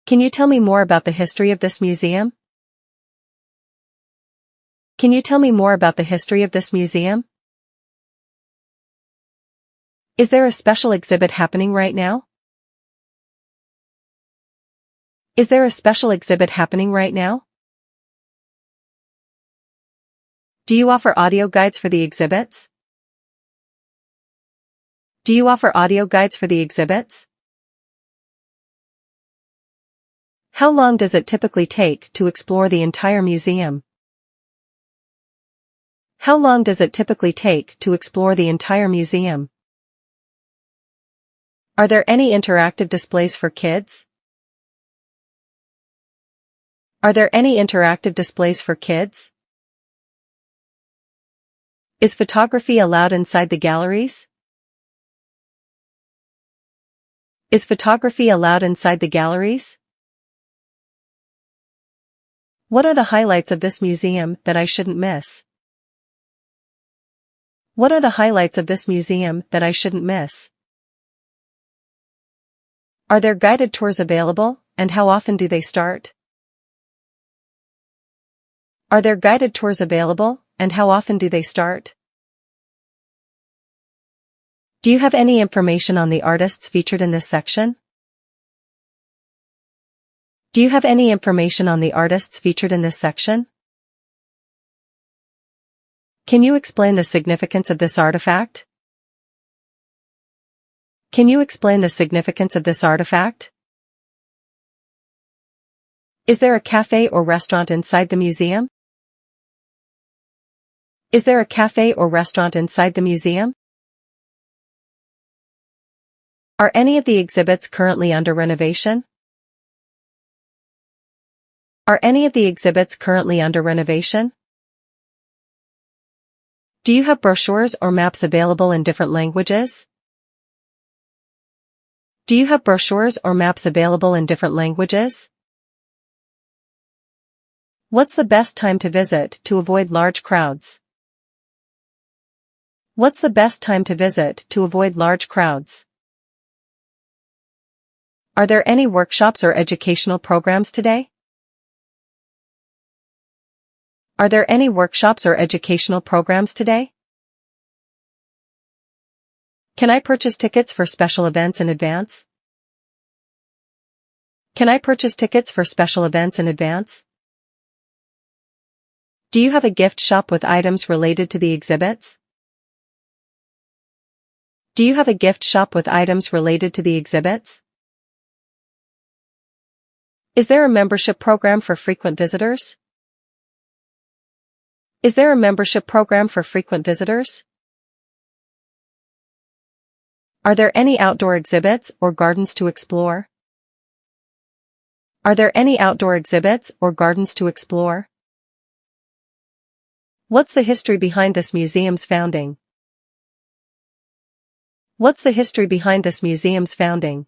Can you tell me more about the history of this museum? Can you tell me more about the history of this museum? Is there a special exhibit happening right now? Is there a special exhibit happening right now? Do you offer audio guides for the exhibits? Do you offer audio guides for the exhibits? How long does it typically take to explore the entire museum? How long does it typically take to explore the entire museum? Are there any interactive displays for kids? Are there any interactive displays for kids? Is photography allowed inside the galleries? Is photography allowed inside the galleries? What are the highlights of this museum that I shouldn't miss? What are the highlights of this museum that I shouldn't miss? Are there guided tours available, and how often do they start? Are there guided tours available, and how often do they start? Do you have any information on the artists featured in this section? Do you have any information on the artists featured in this section? Can you explain the significance of this artifact? Can you explain the significance of this artifact? Is there a cafe or restaurant inside the museum? Is there a cafe or restaurant inside the museum? Are any of the exhibits currently under renovation? Are any of the exhibits currently under renovation? Do you have brochures or maps available in different languages? Do you have brochures or maps available in different languages? What's the best time to visit to avoid large crowds? What's the best time to visit to avoid large crowds? Are there any workshops or educational programs today? Are there any workshops or educational programs today? Can I purchase tickets for special events in advance? Can I purchase tickets for special events in advance? Do you have a gift shop with items related to the exhibits? Do you have a gift shop with items related to the exhibits? Is there a membership program for frequent visitors? Is there a membership program for frequent visitors? Are there any outdoor exhibits or gardens to explore? Are there any outdoor exhibits or gardens to explore? What's the history behind this museum's founding? What's the history behind this museum's founding?